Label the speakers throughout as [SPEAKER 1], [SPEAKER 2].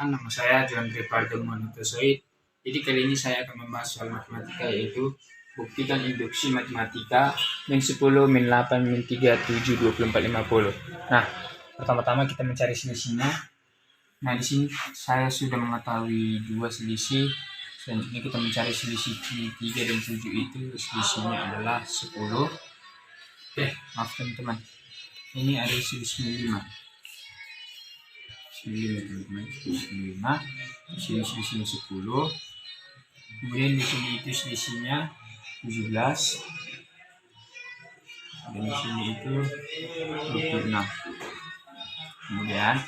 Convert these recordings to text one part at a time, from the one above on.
[SPEAKER 1] Perkenalkan, nama saya John Rivaldo Monotosoid. Jadi kali ini saya akan membahas soal matematika, yaitu buktikan induksi matematika min 10, min 8, min 3, 7, 24, 50. Nah, pertama-tama kita mencari selisihnya. Nah, di sini saya sudah mengetahui dua selisih. Selanjutnya kita mencari selisih 3 dan 7 itu selisihnya adalah 10. Maaf teman-teman. Ini ada selisih 5. Teman-teman, selisihnya 10. Kemudian di sini itu selisihnya 17 dan di sini itu 26. Kemudian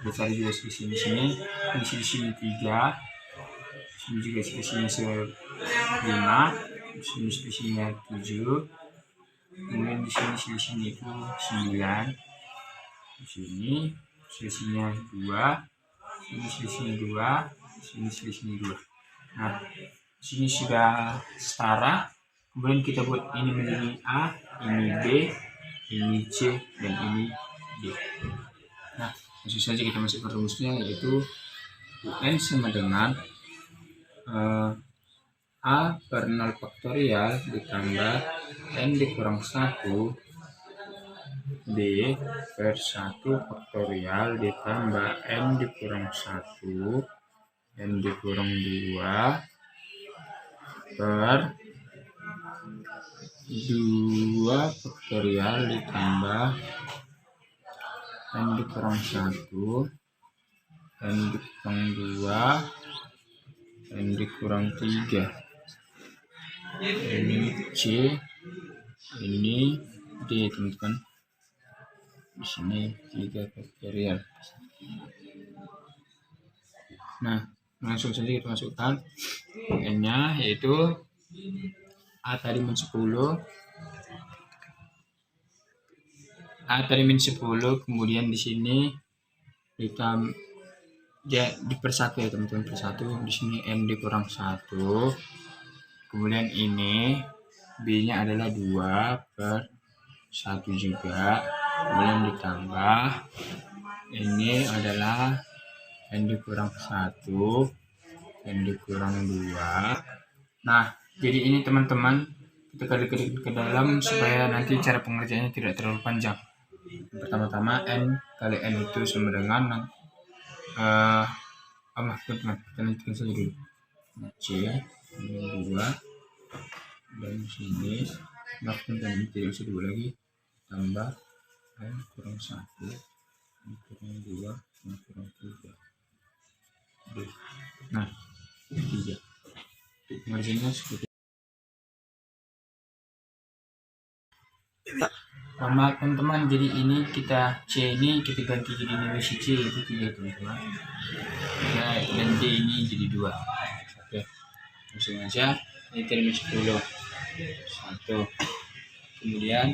[SPEAKER 1] kita cari juga selisih di sini. Ini selisihnya 3. Sini juga selisihnya 5. Di sini selisihnya 7. Kemudian di sini selisihnya itu 9. Di sini selisihnya 2, ini selisihnya 2, sini selisihnya 2. Nah, sini sudah setara. Kemudian kita buat ini menjadi A, ini B, ini C, dan ini D. Nah, langsung saja kita masuk ke rumusnya, yaitu UN sama dengan A per 0 faktorial ditambah N dikurang 1 D per 1 faktorial ditambah N dikurang 1 N dikurang 2 per 2 faktorial ditambah N dikurang 1 N dikurang 2 N dikurang 3. Ini C, ini D teman-teman. Di sini 3 faktorial. Nah, langsung saja kita masukkan N-nya, yaitu A tadi min 10. A tadi min 10, kemudian di sini kita dipersatu ya teman-teman, persatu. Di sini N dikurang 1. Kemudian ini B-nya adalah 2 per 1 juga. Kemudian ditambah ini adalah N dikurang 1, N dikurang 2. Nah, jadi ini teman-teman, kita kali-kali ke dalam supaya nanti cara pengerjaannya tidak terlalu panjang. Pertama-tama N kali N itu sama dengan teman-teman, kita lanjutkan saja dulu. C, ini 2, dan sini teman-teman ini tidak usah dua lagi, tambah N kurang 1, N kurang 2, N kurang 3. Nah, 3. Marginnya seperti sama teman-teman. Jadi ini kita C ini kita ganti jadi nilai C itu 3 teman-teman. Dan D ini jadi 2. Oke, langsung aja. Ini termin 10 1. Kemudian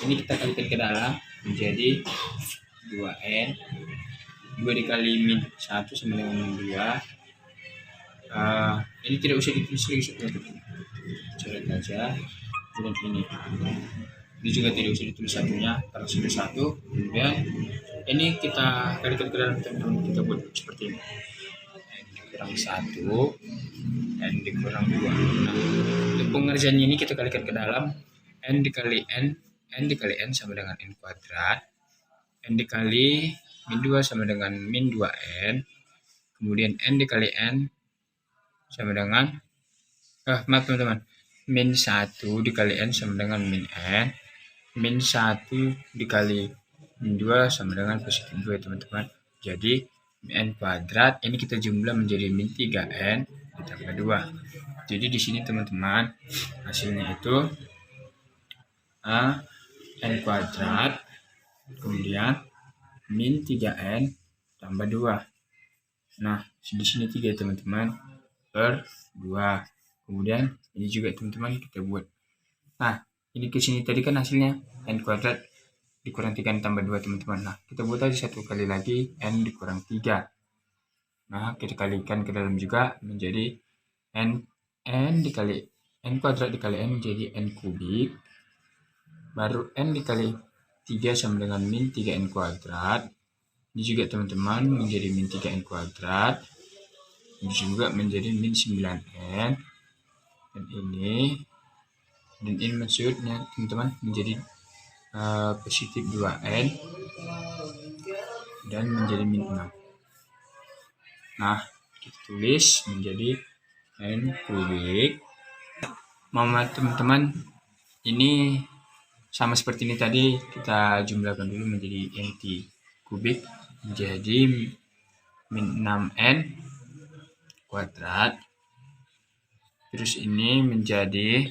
[SPEAKER 1] ini kita kalikan ke dalam menjadi 2N. 2 dikali min 1 sama dengan min 2. Ini tidak usah ditulis lagi seperti itu, coret aja. Kemudian ini juga tidak usah ditulis satunya karena sudah 1. Kemudian ini kita kalikan ke dalam, teman-teman, kita buat seperti ini. N dikurang 1, N dikurang 2. Nah, untuk pengerjaannya ini kita kalikan ke dalam. N dikali N sama dengan N kuadrat. N dikali min 2 sama dengan min 2N. Kemudian N dikali N sama dengan maaf teman-teman, min 1 dikali N sama dengan min N. Min 1 dikali min 2 sama dengan positif 2 teman-teman. Jadi N kuadrat ini kita jumlah menjadi min 3N ditambah 2. Jadi di sini teman-teman hasilnya itu N kuadrat kemudian min 3N tambah 2. Nah, di sini 3 teman-teman per 2. Kemudian ini juga teman-teman kita buat. Nah, ini ke sini tadi kan hasilnya N kuadrat dikurang 3 tambah 2 teman-teman. Nah, kita buat aja satu kali lagi N dikurang 3. Nah, kita kalikan ke dalam juga menjadi N dikali N kuadrat dikali N menjadi N kubik. Baru N dikali 3 sama dengan min 3N kuadrat. Ini juga teman-teman menjadi min 3n kuadrat. Ini juga menjadi min 9n. Dan ini maksudnya teman-teman menjadi positif 2n dan menjadi min 6. Nah, kita tulis menjadi n kubik. Teman-teman, ini sama seperti ini tadi, kita jumlahkan dulu menjadi nt kubik menjadi min 6n kuadrat. Terus ini menjadi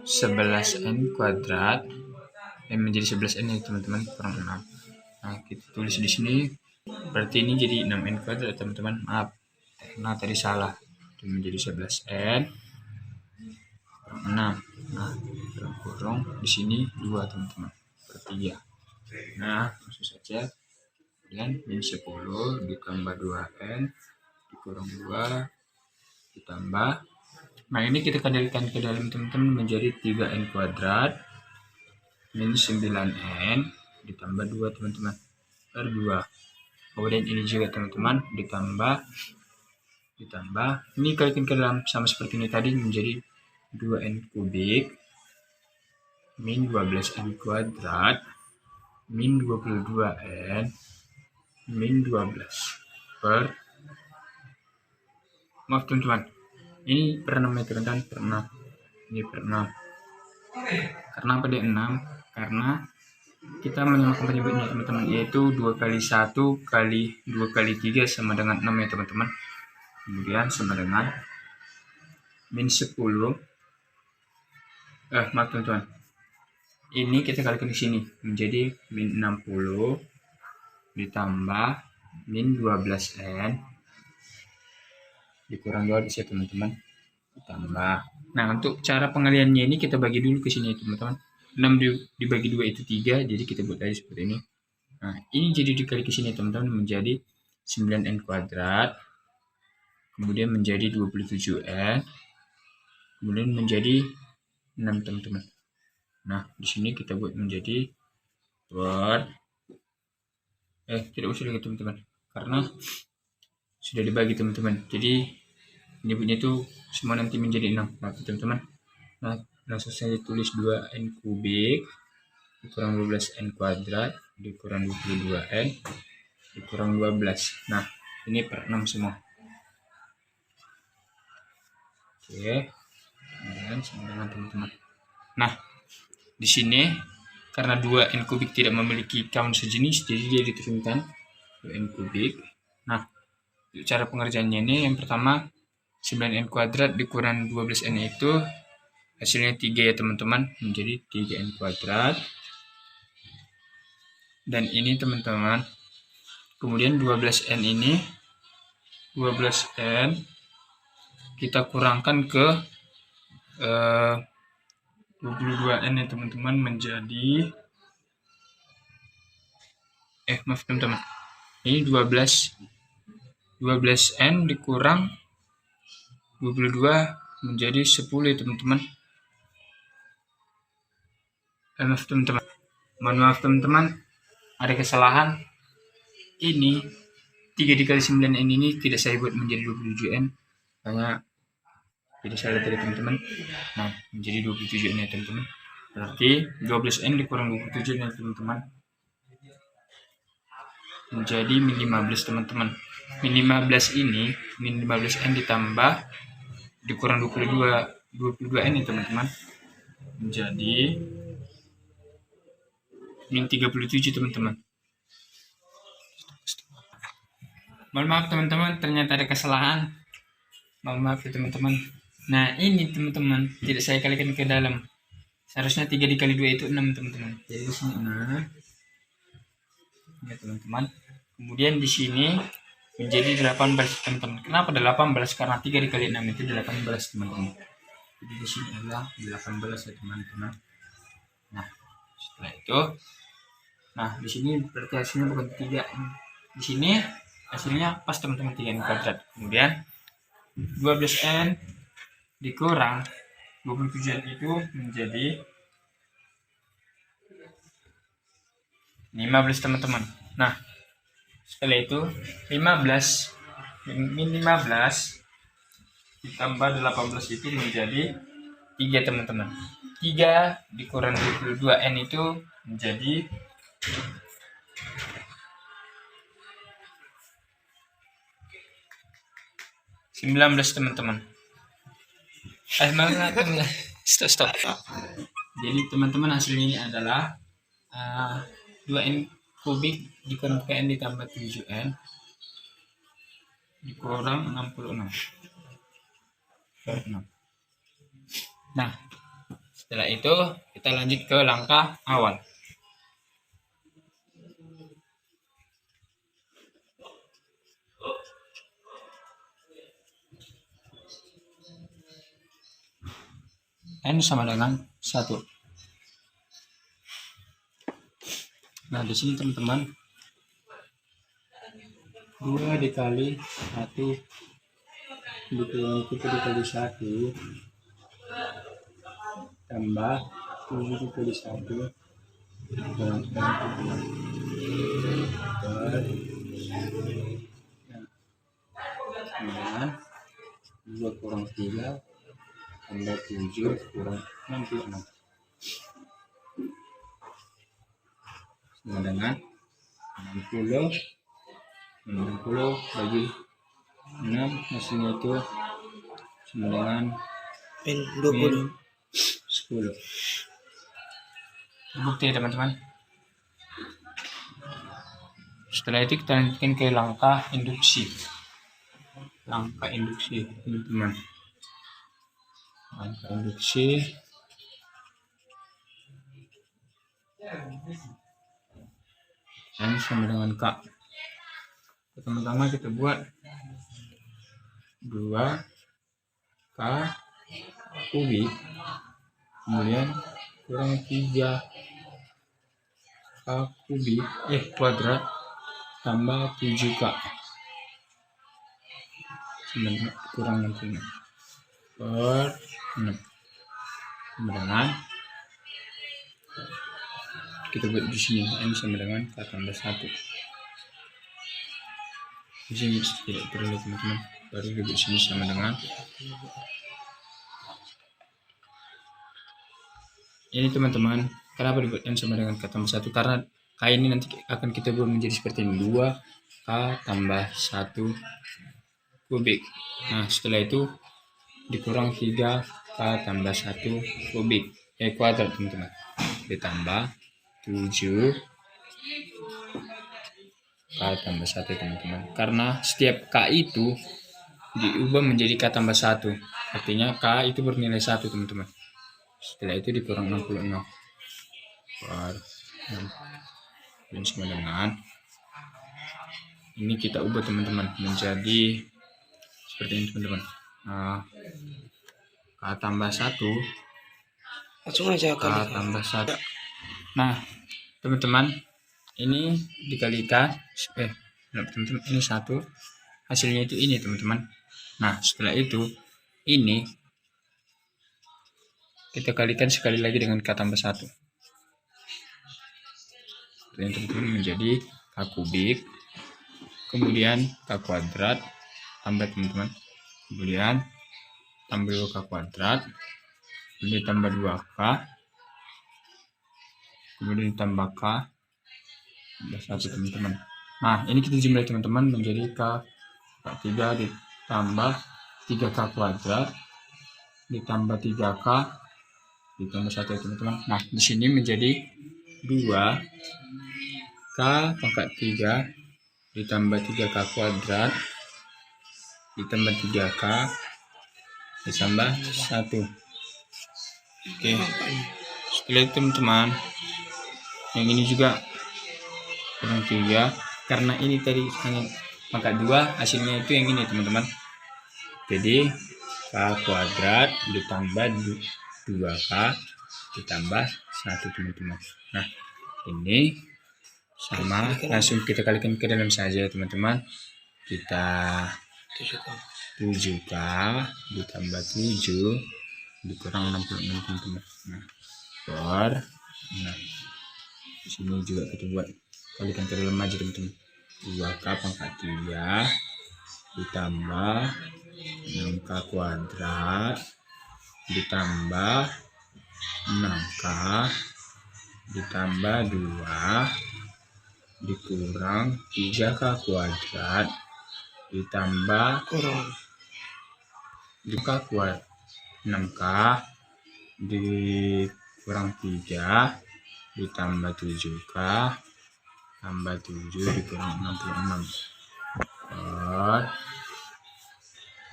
[SPEAKER 1] 11n kuadrat. Menjadi 11n ya teman-teman, kurang 6. Nah, kita tulis di sini. Berarti ini jadi 6n kuadrat teman-teman. Maaf, karena tadi salah. Itu menjadi 11n kurang 6. Nah, kurang di sini 2 teman-teman. Per 3. Nah, langsung saja. Kemudian min 10 ditambah 2n dikurang 2 ditambah. Nah, ini kita kalikan ke dalam teman-teman menjadi 3n kuadrat min 9n ditambah 2 teman-teman per 2. Kemudian ini juga teman-teman ditambah ini kalikan ke dalam sama seperti ini tadi menjadi 2n kubik min 12n kuadrat min 22n min 12 per, maaf teman-teman, ini per 6 ya teman-teman, per 6. Ini per 6. Karena pada 6? Karena kita menyamakan penyebutnya teman-teman, yaitu 2 kali 1 kali 2 kali 3 sama dengan 6 ya teman-teman. Kemudian sama dengan min 10. Maaf teman-teman. Ini kita kalikan di sini menjadi min 60 ditambah min 12n dikurang 2 di sini teman-teman, ditambah. Nah, untuk cara pengaliannya ini kita bagi dulu ke sini teman-teman. 6 dibagi 2 itu 3, jadi kita buat aja seperti ini. Nah, ini jadi dikali ke sini teman-teman menjadi 9n kuadrat, kemudian menjadi 27n, kemudian menjadi 6 teman-teman. Nah, di sini kita buat menjadi tidak usah lagi teman-teman, karena sudah dibagi teman-teman. Jadi penyebutnya itu semua nanti menjadi 6. Nah, teman-teman. Nah, langsung saja tulis 2n kubik dikurang 12n kuadrat dikurang 22n dikurang 12. Nah, ini per 6 semua. Oke. Kemudian sama dengan teman-teman. Nah, di sini karena 2n kubik tidak memiliki kawan sejenis, jadi dia diturunkan 2n kubik. Nah, cara pengerjaannya ini yang pertama 9n kuadrat dikurang 12n itu hasilnya 3 ya teman-teman, menjadi 3n kuadrat. Dan ini teman-teman, kemudian 12n ini 12n kita kurangkan ke 22n ya teman-teman, menjadi maaf teman-teman, ini 12n dikurang 22 menjadi 10 ya teman-teman. Mohon maaf teman-teman, ada kesalahan. Ini 3 dikali 9n ini tidak saya buat menjadi 27n, karena tidak salah tadi teman-teman. Nah, menjadi 27n ya teman-teman. Berarti 12n dikurang 27n ya teman-teman, menjadi min 15 teman-teman. Min 15 ini, min 15n ditambah dikurang 22n ya teman-teman, menjadi min 37 teman-teman. Mohon maaf teman-teman, ternyata ada kesalahan. Mohon maaf ya teman-teman. Nah, ini teman-teman tidak saya kalikan ke dalam. Seharusnya 3 dikali 2 itu 6 teman-teman. Jadi di sini 6. Ya teman-teman. Kemudian di sini menjadi 18 teman-teman. Kenapa 18? Karena 3 dikali 6 itu 18 teman-teman. Jadi di sini adalah 18 ya teman-teman. Nah, setelah itu, nah di sini berarti hasilnya bukan 3. Di sini hasilnya pas teman-teman, 3n kuadrat. Kemudian 12n dikurang 27n itu menjadi 15 teman-teman. Nah, Setelah itu 15 ditambah 18 itu menjadi 3 teman-teman. 3 dikurang 22N itu menjadi 19 teman-teman. Stop. Jadi teman-teman hasilnya ini adalah 2N kubik dikurang N ditambah 7N dikurang 66. Nah, setelah itu kita lanjut ke langkah awal. N sama dengan 1. Nah, di sini teman-teman 2 dikali 1 dikali 1 tambah 7 dikali 1 dengan 2 kurang 3 tambah 7 kurang 66 sama dengan 60 bagi 6 hasilnya itu sama dengan
[SPEAKER 2] Min 20.
[SPEAKER 1] 10. Bukti teman-teman. Setelah itu kita lanjutkan ke langkah induksi. Teman-teman. Langkah induksi. N sama dengan K. Pertama-tama kita buat 2K kubik kemudian kurang 3K kubik kuadrat tambah 7K kurang 66 per 6 dengan kita buat di sini N sama dengan K tambah 1. Di sini tidak perlu teman-teman, baru di sini sama dengan ini teman-teman. Kenapa dibuat N sama dengan K tambah 1? Karena K ini nanti akan kita buat menjadi seperti ini, 2K tambah 1 kubik. Nah, setelah itu dikurang 3K tambah 1 kubik kuadrat teman-teman, ditambah 7K tambah 1 teman-teman. Karena setiap K itu diubah menjadi K tambah 1, artinya K itu bernilai 1 teman-teman. Setelah itu dikurang 66 per 6 dan sama dengan ini kita ubah teman-teman menjadi seperti ini teman-teman. K tambah 1
[SPEAKER 2] Langsung aja
[SPEAKER 1] K tambah 1. Nah teman-teman, ini dikalikan teman-teman, ini 1 hasilnya itu ini teman-teman. Nah setelah itu ini kita kalikan sekali lagi dengan K tambah 1. Ini teman-teman menjadi K kubik, kemudian K kuadrat tambah teman-teman, kemudian tambah 2K kuadrat, kemudian tambah 2K, kemudian tambah K tambah 1 teman-teman. Nah ini kita jumlah teman-teman menjadi K3 ditambah 3K kuadrat ditambah 3K ditambah 1 teman-teman. Nah di sini menjadi 2K pangkat 3 ditambah 3K kuadrat ditambah 3K ditambah 1. Oke. Setelah itu teman-teman, yang ini juga kurang 3 karena ini tadi hanya pangkat 2, hasilnya itu yang ini teman-teman. Jadi K kuadrat ditambah 2K ditambah 1 teman-teman. Nah ini sama, langsung kita kalikan ke dalam saja teman-teman. Kita 7K ditambah 7 dikurang 66 teman-teman. Nah per 6. Di sini juga kita buat kalikan ke dalam aja teman-teman. 2K pangkat 3 ditambah 6K kuadrat ditambah 6K ditambah 2 dikurang 3K kuadrat ditambah
[SPEAKER 2] kurang
[SPEAKER 1] 2K kuadrat 6K dikurang 3 ditambah 7K tambah 7 dikurang 66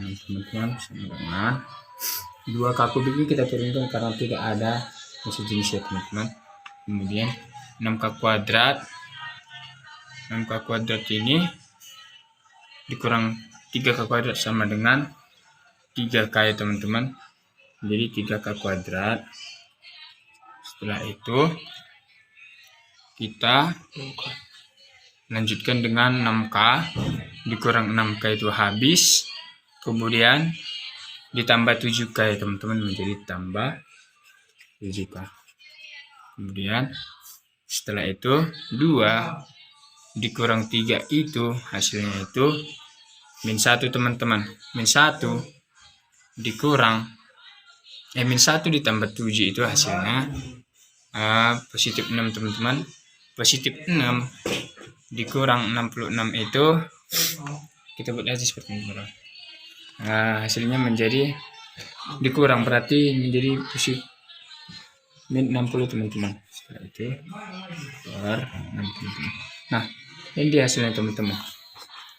[SPEAKER 1] teman-teman sama dengan 2K kubik ini kita turunkan karena tidak ada mesin jenis ya teman-teman. Kemudian 6K kuadrat ini dikurang 3K kuadrat sama dengan 3K ya teman-teman, jadi 3K kuadrat. Setelah itu kita lanjutkan dengan 6K dikurang 6K itu habis, kemudian ditambah 7K ya teman-teman, menjadi tambah 7K. Kemudian setelah itu 2 dikurang 3 itu hasilnya itu min 1 teman-teman. Min 1 dikurang min 1 ditambah 7 itu hasilnya positif 6 teman-teman. Positif 6 dikurang 66 itu kita buat aja seperti ini. Hasilnya menjadi dikurang, berarti menjadi positif min 60 teman-teman. Setelah itu keluar 60. Nah, ini dia hasilnya teman-teman.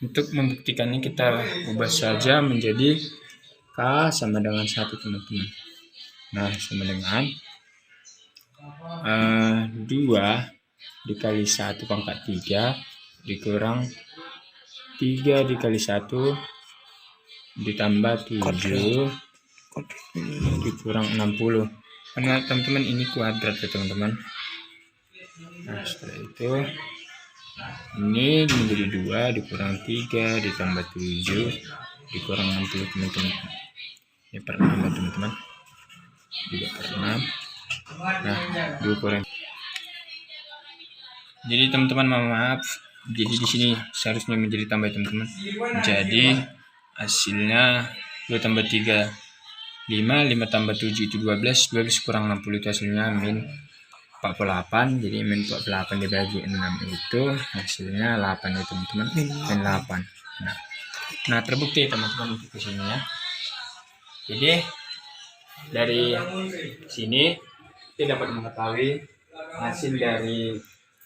[SPEAKER 1] Untuk membuktikannya kita ubah saja menjadi K sama dengan 1 teman-teman. Nah, sama dengan 2 dikali 1 pangkat 3 dikurang 3 dikali 1 ditambah 7 dikurang 60. Karena teman-teman ini kuadrat ya teman-teman. Nah, setelah itu ini menjadi 2 dikurang 3 ditambah 7 dikurang 60 teman-teman. Ini per 6 ya teman-teman. 3 per 6. Nah, 2 kurang. Jadi teman-teman, maaf. Jadi di sini seharusnya menjadi tambah teman-teman. Jadi hasilnya 2 tambah 3 5, 5 tambah 7 itu 12, 12 kurang 60 itu hasilnya min 48. Jadi min 48 dibagi 6 itu hasilnya 8 ya teman-teman. Min 8. Nah, terbukti teman-teman untuk sini ya. Jadi dari sini kita dapat mengetahui hasil dari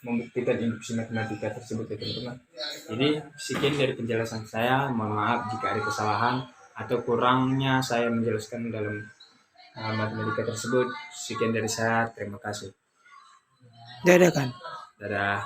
[SPEAKER 1] membuktikan induksi matematika tersebut ya teman-teman. Jadi sekian dari penjelasan saya. Mohon maaf jika ada kesalahan atau kurangnya saya menjelaskan dalam matematika tersebut. Sekian dari saya, terima kasih.
[SPEAKER 2] Dadah kan.
[SPEAKER 1] Dadah.